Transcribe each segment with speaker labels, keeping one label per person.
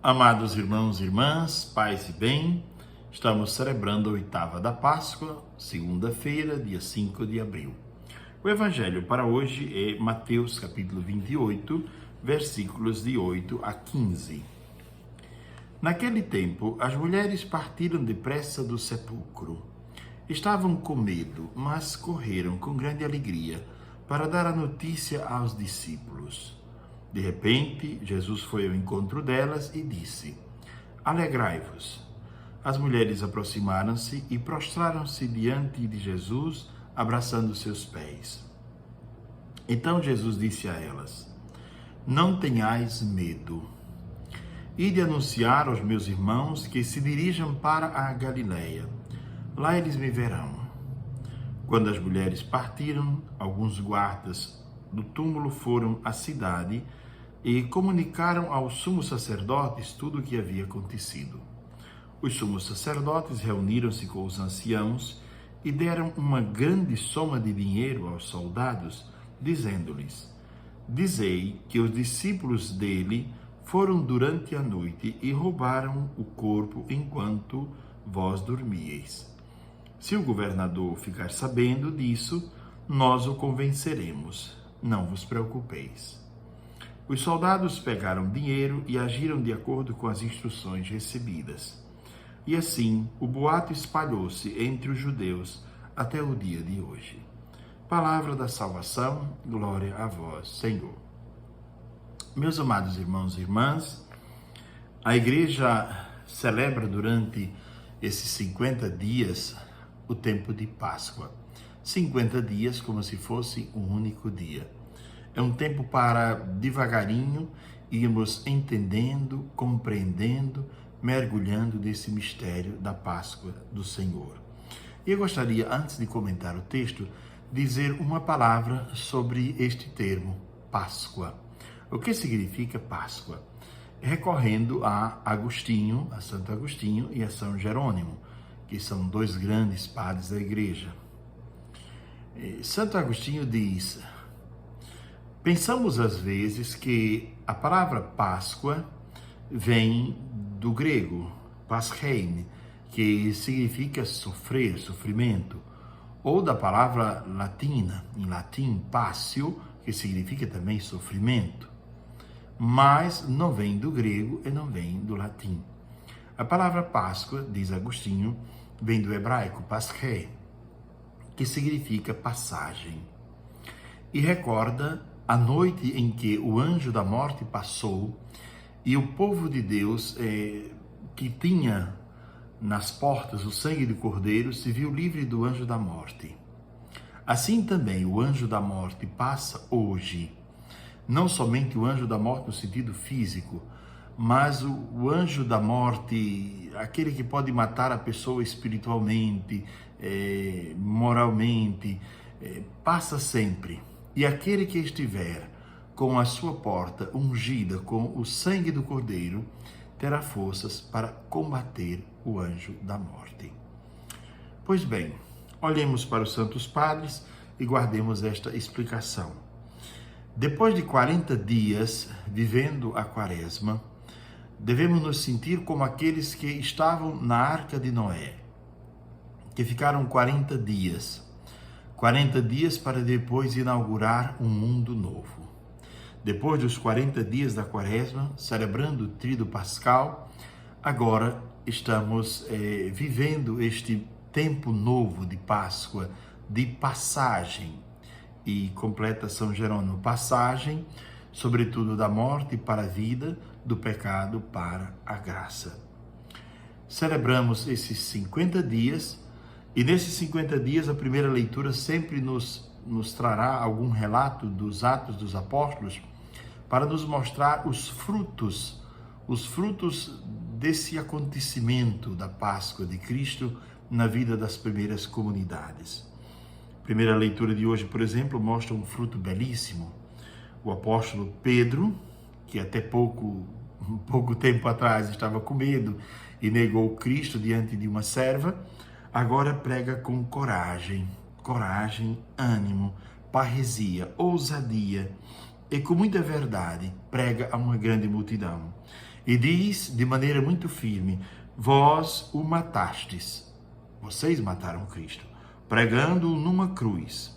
Speaker 1: Amados irmãos e irmãs, paz e bem, estamos celebrando a oitava da Páscoa, segunda-feira, dia 5 de abril. O evangelho para hoje é Mateus capítulo 28, versículos de 8 a 15. Naquele tempo, as mulheres partiram depressa do sepulcro. Estavam com medo, mas correram com grande alegria para dar a notícia aos discípulos. De repente, Jesus foi ao encontro delas e disse: Alegrai-vos. As mulheres aproximaram-se e prostraram-se diante de Jesus, abraçando seus pés. Então Jesus disse a elas: Não tenhais medo. Ide anunciar aos meus irmãos que se dirijam para a Galileia. Lá eles me verão. Quando as mulheres partiram, alguns guardas do túmulo foram à cidade e comunicaram aos sumos sacerdotes tudo o que havia acontecido. Os sumos sacerdotes reuniram-se com os anciãos e deram uma grande soma de dinheiro aos soldados, dizendo-lhes: Dizei que os discípulos dele foram durante a noite e roubaram o corpo enquanto vós dormíeis. Se o governador ficar sabendo disso, nós o convenceremos. Não vos preocupeis. Os soldados pegaram dinheiro e agiram de acordo com as instruções recebidas. E assim, o boato espalhou-se entre os judeus até o dia de hoje. Palavra da salvação, glória a vós, Senhor. Meus amados irmãos e irmãs, a igreja celebra durante esses 50 dias o tempo de Páscoa. 50 dias como se fosse um único dia. É um tempo para, devagarinho, irmos entendendo, compreendendo, mergulhando nesse mistério da Páscoa do Senhor. E eu gostaria, antes de comentar o texto, dizer uma palavra sobre este termo, Páscoa. O que significa Páscoa? Recorrendo a Agostinho, a Santo Agostinho e a São Jerônimo, que são dois grandes padres da igreja. Santo Agostinho diz: pensamos às vezes que a palavra Páscoa vem do grego paschein, que significa sofrer, sofrimento, ou da palavra latina, em latim passio, que significa também sofrimento, mas não vem do grego e não vem do latim. A palavra Páscoa, diz Agostinho, vem do hebraico pasché, que significa passagem, e recorda a noite em que o anjo da morte passou e o povo de Deus, que tinha nas portas o sangue do Cordeiro, se viu livre do anjo da morte. Assim também o anjo da morte passa hoje, não somente o anjo da morte no sentido físico, mas o anjo da morte, aquele que pode matar a pessoa espiritualmente, moralmente, passa sempre. E aquele que estiver com a sua porta ungida com o sangue do Cordeiro, terá forças para combater o anjo da morte. Pois bem, olhemos para os Santos Padres e guardemos esta explicação. Depois de 40 dias vivendo a Quaresma, devemos nos sentir como aqueles que estavam na Arca de Noé, que ficaram 40 dias para depois inaugurar um mundo novo. Depois dos 40 dias da Quaresma, celebrando o Tríduo Pascal, agora estamos vivendo este tempo novo de Páscoa, de passagem, e completa São Jerônimo, passagem, sobretudo da morte para a vida, do pecado para a graça. Celebramos esses 50 dias, e nesses 50 dias a primeira leitura sempre nos trará algum relato dos Atos dos Apóstolos para nos mostrar os frutos desse acontecimento da Páscoa de Cristo na vida das primeiras comunidades. A primeira leitura de hoje, por exemplo, mostra um fruto belíssimo. O apóstolo Pedro, que até pouco tempo atrás estava com medo e negou Cristo diante de uma serva, agora prega com coragem, ânimo, parresia, ousadia, e com muita verdade prega a uma grande multidão. E diz de maneira muito firme: vós o matastes, vocês mataram Cristo, pregando-o numa cruz.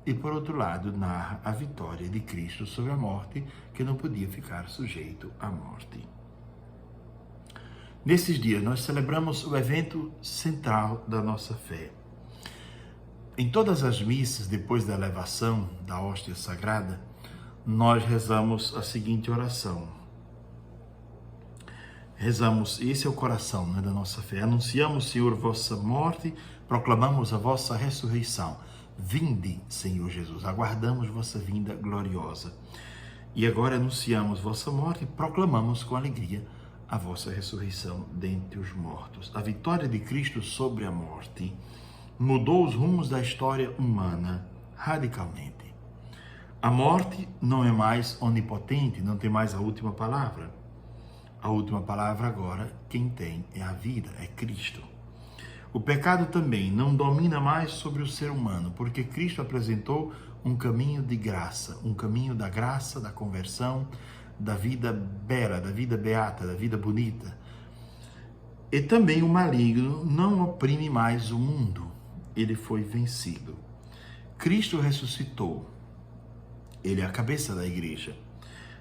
Speaker 1: E por outro lado, narra a vitória de Cristo sobre a morte, que não podia ficar sujeito à morte. Nesses dias, nós celebramos o evento central da nossa fé. Em todas as missas, depois da elevação da hóstia sagrada, nós rezamos a seguinte oração. Rezamos, esse é o coração, né, da nossa fé. Anunciamos, Senhor, vossa morte, proclamamos a vossa ressurreição. Vinde, Senhor Jesus, aguardamos vossa vinda gloriosa. E agora anunciamos vossa morte e proclamamos com alegria a vossa ressurreição dentre os mortos. A vitória de Cristo sobre a morte mudou os rumos da história humana radicalmente. A morte não é mais onipotente, não tem mais a última palavra. A última palavra agora, quem tem é a vida, é Cristo. O pecado também não domina mais sobre o ser humano, porque Cristo apresentou um caminho de graça, um caminho da graça, da conversão, da vida bela, da vida beata, da vida bonita. E também o maligno não oprime mais o mundo, ele foi vencido. Cristo ressuscitou, ele é a cabeça da igreja.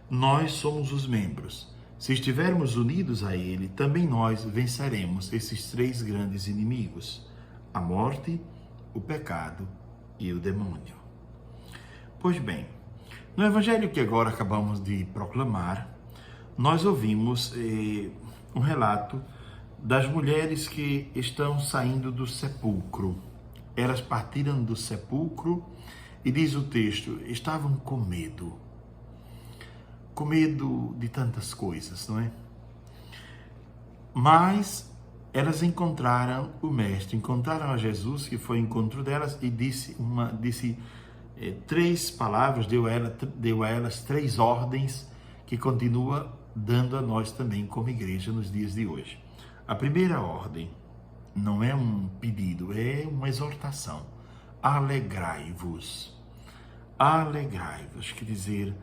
Speaker 1: Nós somos os membros. Se estivermos unidos a ele, também nós venceremos esses três grandes inimigos: a morte, o pecado e o demônio. Pois bem, no evangelho que agora acabamos de proclamar, nós ouvimos um relato das mulheres que estão saindo do sepulcro. Elas partiram do sepulcro e diz o texto, estavam com medo de tantas coisas, não é? Mas elas encontraram o Mestre, encontraram a Jesus, que foi ao encontro delas e disse três palavras, deu a elas três ordens que continua dando a nós também como igreja nos dias de hoje. A primeira ordem não é um pedido, é uma exortação. Alegrai-vos. Alegrai-vos, quer dizer,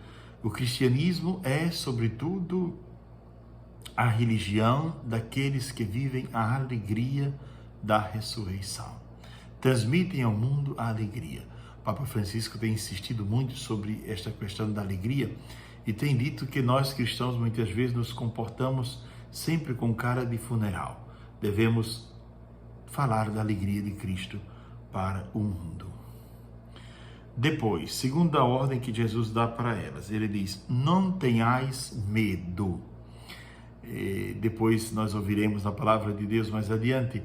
Speaker 1: o cristianismo é, sobretudo, a religião daqueles que vivem a alegria da ressurreição. Transmitem ao mundo a alegria. O Papa Francisco tem insistido muito sobre esta questão da alegria e tem dito que nós cristãos muitas vezes nos comportamos sempre com cara de funeral. Devemos falar da alegria de Cristo para o mundo. Depois, segunda ordem que Jesus dá para elas, ele diz, não tenhais medo. Depois nós ouviremos na palavra de Deus mais adiante,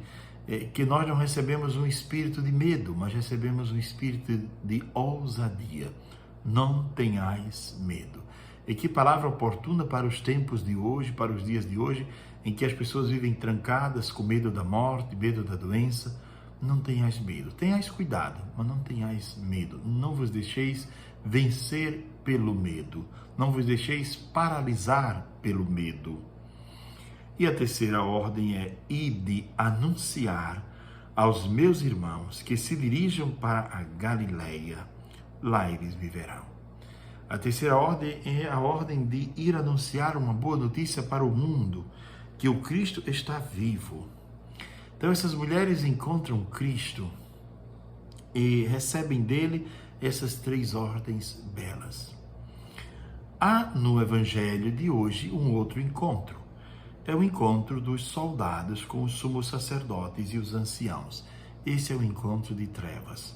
Speaker 1: que nós não recebemos um espírito de medo, mas recebemos um espírito de ousadia. Não tenhais medo. E que palavra oportuna para os tempos de hoje, para os dias de hoje, em que as pessoas vivem trancadas com medo da morte, medo da doença. Não tenhais medo, tenhais cuidado, mas não tenhais medo. Não vos deixeis vencer pelo medo, não vos deixeis paralisar pelo medo. E a terceira ordem é, ide anunciar aos meus irmãos que se dirijam para a Galileia, lá eles viverão. A terceira ordem é a ordem de ir anunciar uma boa notícia para o mundo, que o Cristo está vivo. Então essas mulheres encontram Cristo e recebem dele essas três ordens belas. Há no evangelho de hoje um outro encontro. É o encontro dos soldados com os sumos sacerdotes e os anciãos. Esse é o encontro de trevas.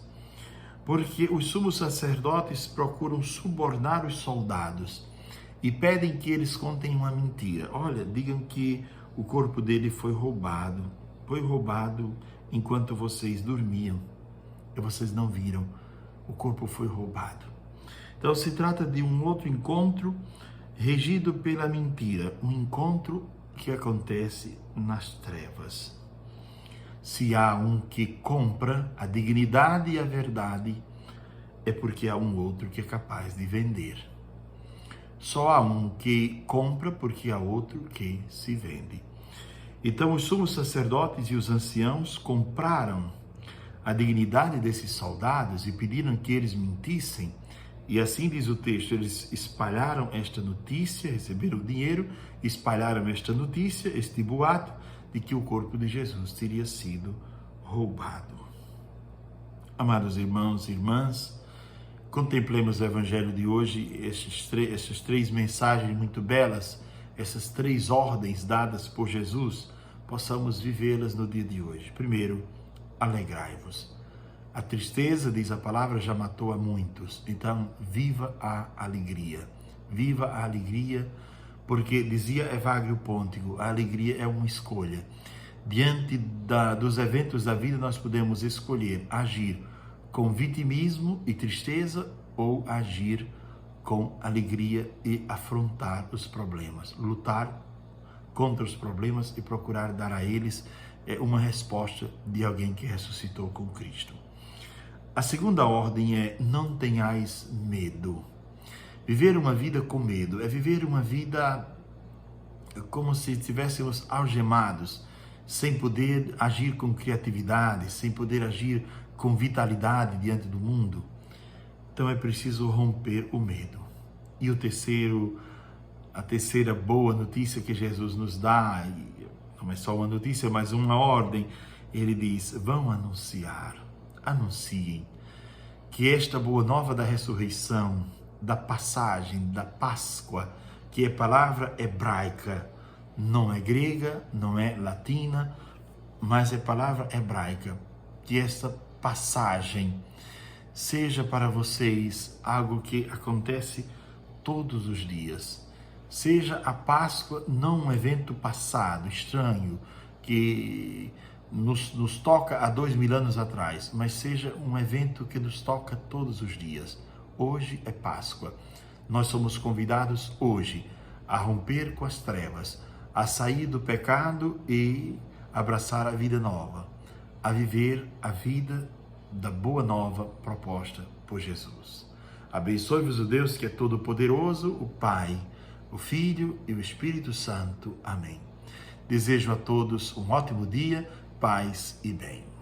Speaker 1: Porque os sumos sacerdotes procuram subornar os soldados e pedem que eles contem uma mentira. Olha, digam que o corpo dele foi roubado enquanto vocês dormiam e vocês não viram, o corpo foi roubado. Então se trata de um outro encontro regido pela mentira, um encontro que acontece nas trevas. Se há um que compra a dignidade e a verdade, é porque há um outro que é capaz de vender. Só há um que compra porque há outro que se vende. Então, os sumos sacerdotes e os anciãos compraram a dignidade desses soldados e pediram que eles mentissem, E assim diz o texto, eles espalharam esta notícia, receberam dinheiro, espalharam esta notícia, este boato, de que o corpo de Jesus teria sido roubado. Amados irmãos e irmãs, contemplemos o Evangelho de hoje, essas três mensagens muito belas, essas três ordens dadas por Jesus, possamos vivê-las no dia de hoje. Primeiro, alegrai-vos. A tristeza, diz a palavra, já matou a muitos. Então, viva a alegria. Viva a alegria, porque, dizia Evagrio Póntego, a alegria é uma escolha. Diante dos eventos da vida, nós podemos escolher agir com vitimismo e tristeza ou agir com alegria e afrontar os problemas. Lutar contra os problemas e procurar dar a eles uma resposta de alguém que ressuscitou com Cristo. A segunda ordem é: não tenhais medo. Viver uma vida com medo é viver uma vida como se estivéssemos algemados, sem poder agir com criatividade, sem poder agir com vitalidade diante do mundo. Então é preciso romper o medo. E a terceira boa notícia que Jesus nos dá, e não é só uma notícia, mas uma ordem, ele diz: vão anunciem que esta boa nova da ressurreição, da passagem, da Páscoa, que é palavra hebraica, não é grega, não é latina, mas é palavra hebraica, que esta passagem seja para vocês algo que acontece todos os dias. Seja a Páscoa não um evento passado, estranho, que nos toca há 2000 anos atrás, mas seja um evento que nos toca todos os dias. Hoje é Páscoa. Nós somos convidados hoje a romper com as trevas, a sair do pecado e abraçar a vida nova, a viver a vida da boa nova proposta por Jesus. Abençoe-vos o Deus que é todo-poderoso, o Pai, o Filho e o Espírito Santo. Amém. Desejo a todos um ótimo dia, paz e bem.